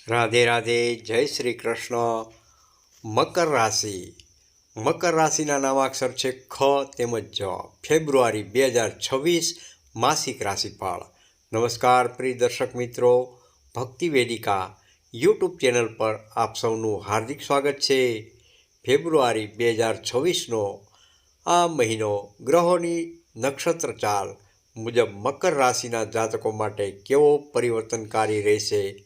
રાધે રાધે, જય શ્રી કૃષ્ણ. મકર રાશિના નામાક્ષર છે ખ તેમજ જ. ફેબ્રુઆરી 2026 માસિક રાશિફળ. નમસ્કાર પ્રિય દર્શક મિત્રો, ભક્તિ વેદિકા યુટ્યુબ ચેનલ પર આપ સૌનું હાર્દિક સ્વાગત છે. ફેબ્રુઆરી 2026નો આ મહિનો ગ્રહોની નક્ષત્ર ચાલ મુજબ મકર રાશિના જાતકો માટે કેવો પરિવર્તનકારી રહેશે?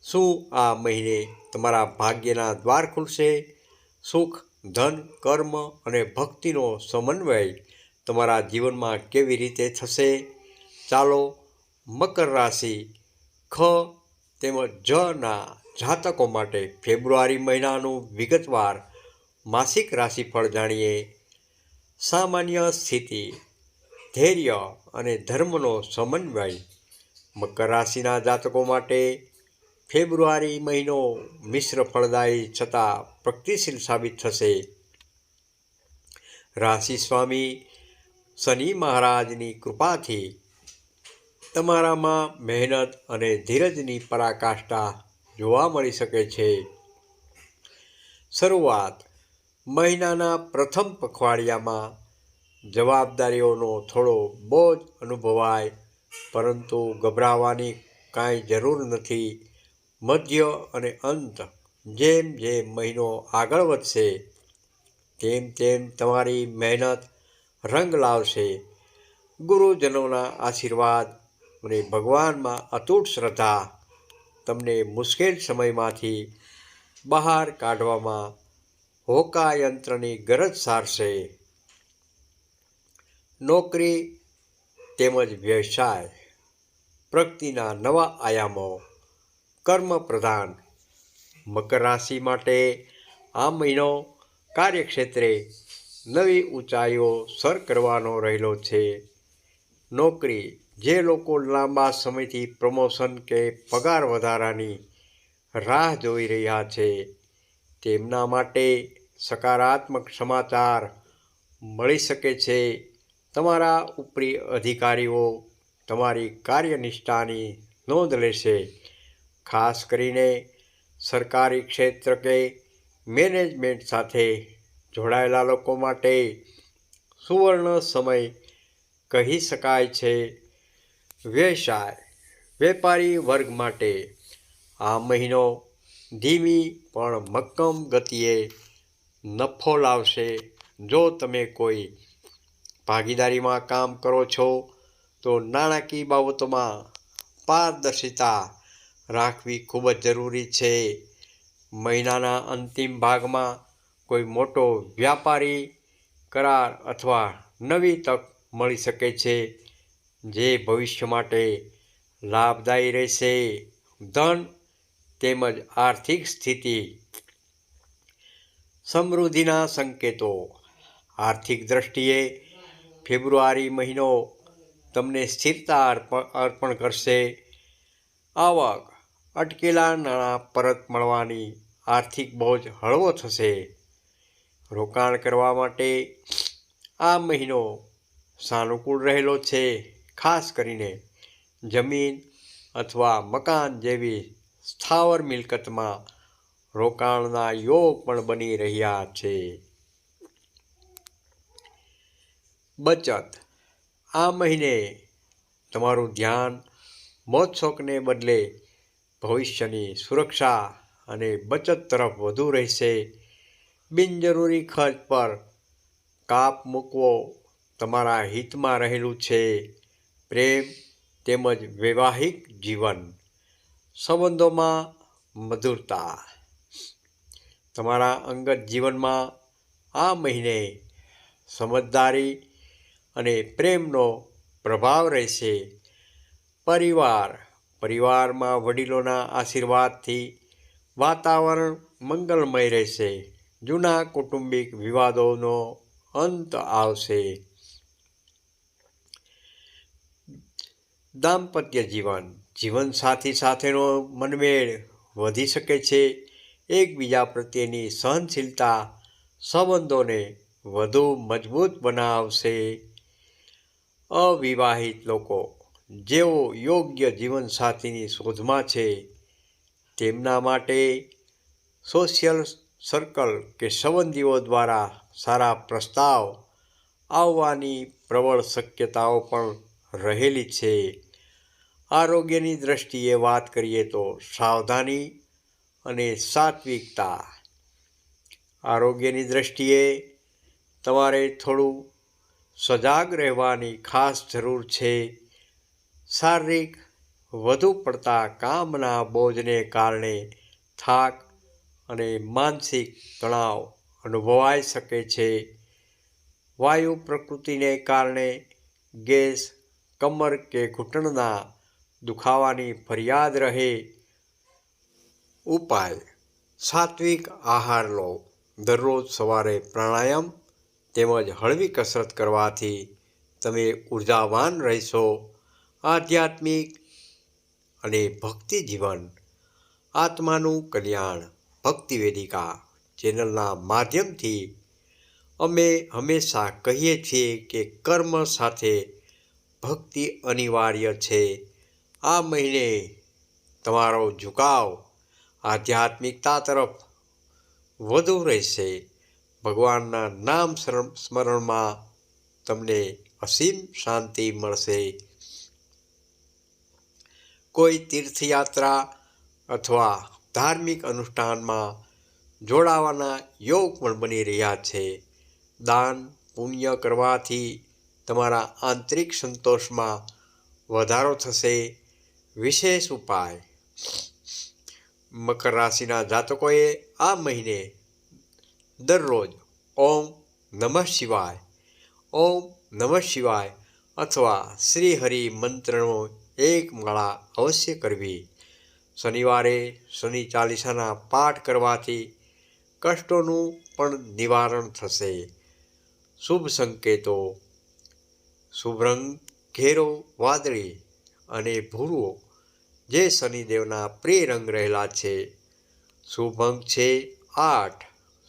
શું આ મહિને તમારા ભાગ્યના દ્વાર ખુલશે? સુખ, ધન, કર્મ અને ભક્તિનો સમન્વય તમારા જીવનમાં કેવી રીતે થશે? ચાલો મકર રાશિ ખ તેમજ જના જાતકો માટે ફેબ્રુઆરી મહિનાનું વિગતવાર માસિક રાશિફળ જાણીએ. સામાન્ય સ્થિતિ, ધૈર્ય અને ધર્મનો સમન્વય. મકર રાશિના જાતકો માટે ફેબ્રુઆરી મહિનો મિશ્ર ફળદાયી છતાં પ્રગતિશીલ સાબિત થશે. રાશિ સ્વામી શનિ મહારાજની કૃપાથી તમારામાં મહેનત અને ધીરજની પરાકાષ્ઠા જોવા મળી શકે છે. શરૂઆત, મહિનાના પ્રથમ પખવાડિયામાં જવાબદારીઓનો થોડો બોજ અનુભવાય, પરંતુ ગભરાવાની કાંઈ જરૂર નથી. મધ્ય અને અંત, જેમ જેમ મહિનો આગળ વધશે તેમ તેમ તમારી મહેનત રંગ લાવશે. ગુરુજનોના આશીર્વાદ અને ભગવાનમાં અતૂટ શ્રદ્ધા તમને મુશ્કેલ સમયમાંથી બહાર કાઢવામાં હોકાયંત્રની ગરજ સારશે. નોકરી તેમજ વ્યવસાય, પ્રગતિના નવા આયામો. કર્મ પ્રધાન, મકર રાશિ માટે આ મહિનો કાર્યક્ષેત્રે નવી ઊંચાઈઓ સર કરવાનો રહેલો છે. નોકરી, જે લોકો લાંબા સમયથી પ્રમોશન કે પગાર વધારાની રાહ જોઈ રહ્યા છે તેમના માટે સકારાત્મક સમાચાર મળી શકે છે. તમારા ઉપરી અધિકારીઓ તમારી કાર્યનિષ્ઠાની નોંધ લેશે. ખાસ કરીને સરકારી ક્ષેત્ર કે મેનેજમેન્ટ સાથે જોડાયેલા લોકો માટે સુવર્ણ સમય કહી શકાય છે. વ્યવસાય, વેપારી વર્ગ માટે આ મહિનો ધીમી પણ મક્કમ ગતિએ નફો લાવશે. જો તમે કોઈ ભાગીદારીમાં કામ કરો છો તો નાણાકીય બાબતોમાં પારદર્શિતા રાખવી ખૂબ જ જરૂરી છે. મહિનાના અંતિમ ભાગમાં કોઈ મોટો વ્યાપારી કરાર અથવા નવી તક મળી શકે છે, જે ભવિષ્ય માટે લાભદાયી રહેશે. ધન તેમજ આર્થિક સ્થિતિ, સમૃદ્ધિના સંકેતો. આર્થિક દ્રષ્ટિએ ફેબ્રુઆરી મહિનો તમને સ્થિરતા અર્પણ કરશે. આવક, અટકેલા નાણાં પરત મળવાની આર્થિક બોજ હળવો થશે. રોકાણ કરવા માટે આ મહિનો સાનુકૂળ રહેલો છે. ખાસ કરીને જમીન અથવા મકાન જેવી સ્થાવર મિલકતમાં રોકાણના યોગ પણ બની રહ્યા છે. બચત, આ મહિને તમારું ધ્યાન મોજશોખને બદલે ભવિષ્યની સુરક્ષા અને બચત તરફ વધુ રહેશે. બિનજરૂરી ખર્ચ પર કાપ મૂકવો તમારા હિતમાં રહેલું છે. પ્રેમ તેમજ વૈવાહિક જીવન, સંબંધોમાં મધુરતા. તમારા અંગત જીવનમાં આ મહિને સમજદારી અને પ્રેમનો પ્રભાવ રહેશે. પરિવારમાં વડીલોના આશીર્વાદથી વાતાવરણ મંગલમય રહેશે. જૂના કૌટુંબિક વિવાદોનો અંત આવશે. દાંપત્ય જીવન, જીવનસાથી સાથેનો મનમેળ વધી શકે છે. એકબીજા પ્રત્યેની સહનશીલતા સંબંધોને વધુ મજબૂત બનાવશે. અવિવાહિત લોકો, જેઓ યોગ્ય જીવનસાથીની શોધમાં છે, તેમના માટે સોશિયલ સર્કલ કે સંબંધીઓ દ્વારા સારા પ્રસ્તાવ આવવાની પ્રબળ શક્યતાઓ પણ રહેલી છે. આરોગ્યની દૃષ્ટિએ વાત કરીએ તો સાવધાની અને સાત્વિકતા. આરોગ્યની દૃષ્ટિએ તમારે થોડું સજાગ રહેવાની ખાસ જરૂર છે. શારીરિક વધુ પડતા કામના બોજને કારણે થાક અને માનસિક તણાવ અનુભવાઈ શકે છે. વાયુ પ્રકૃતિને કારણે ગેસ, કમર કે ઘૂંટણના દુખાવાની ફરિયાદ રહે. ઉપાય: સાત્વિક આહાર લો. દરરોજ સવારે પ્રાણાયામ તેમજ હળવી કસરત કરવાથી તમે ઉર્જાવાન રહેશો. આધ્યાત્મિક અને ભક્તિ જીવન. આત્માનું કલ્યાણ. ભક્તિ વેદિકા ચેનલના માધ્યમથી અમે હંમેશા કહીએ છીએ કે કર્મ સાથે ભક્તિ અનિવાર્ય છે. આ મહિને તમારો ઝુકાવ આધ્યાત્મિકતા તરફ વધુ રહેશે. ભગવાનના નામ સ્મરણમાં તમને અસીમ શાંતિ મળશે. કોઈ તીર્થયાત્રા અથવા ધાર્મિક અનુષ્ઠાનમાં જોડાવાના યોગ પણ બની રહ્યા છે. દાન પુણ્ય કરવાથી તમારા આંતરિક સંતોષમાં વધારો થશે. વિશેષ ઉપાય: મકર રાશિના જાતકોએ આ મહિને દરરોજ ઓમ નમઃ શિવાય, ઓમ નમઃ શિવાય અથવા શ્રી હરિ મંત્રનો એક માળા અવશ્ય કરવી. શનિવારે શનિ ચાલીસાના પાઠ કરવાથી કષ્ટોનું પણ નિવારણ થશે. શુભ સંકેતો: શુભ રંગ ઘેરો વાદળી અને ભૂરો જે શનિદેવના પ્રિય રંગ રહેલા છે. શુભ અંક છે 8.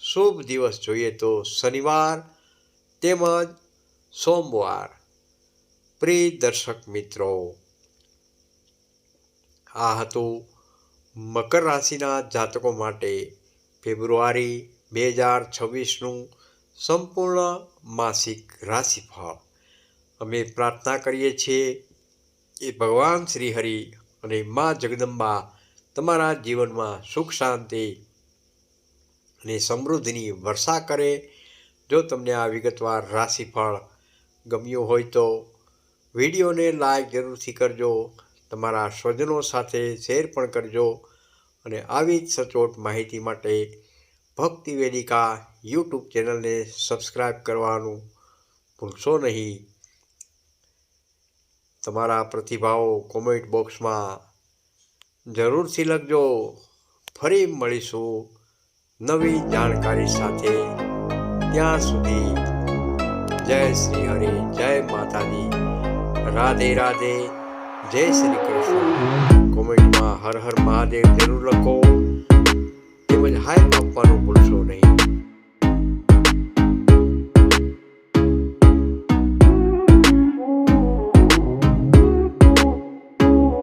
શુભ દિવસ જોઈએ તો શનિવાર તેમજ સોમવાર. પ્રિય દર્શક મિત્રો, આ હતું મકર રાશિના જાતકો માટે ફેબ્રુઆરી 2026નું સંપૂર્ણ માસિક રાશિફળ. અમે પ્રાર્થના કરીએ છીએ કે ભગવાન શ્રી હરિ અને મા જગદંબા તમારા જીવનમાં સુખ શાંતિ અને સમૃદ્ધિની વર્ષા કરે. જો તમને આ વિગતવાર રાશિફળ ગમ્યું હોય તો વિડીયોને લાઈક જરૂરથી કરજો. તમારા સ્વજનો સાથે શેર પણ કરજો અને આવી જ સચોટ માહિતી માટે ભક્તિ વેદિકા યુટ્યુબ ચેનલને સબસ્ક્રાઈબ કરવાનું ભૂલશો નહીં. તમારા પ્રતિભાવો કોમેન્ટ બોક્સમાં જરૂરથી લખજો. ફરી મળીશું નવી જાણકારી સાથે. ત્યાં સુધી જય શ્રી હરિ, જય માતાજી, રાધે રાધે, જય શ્રી કૃષ્ણ. કોમેન્ટમાં હર હર મહાદેવ જરૂર લખો તેમજ હાઈપ આપવાનું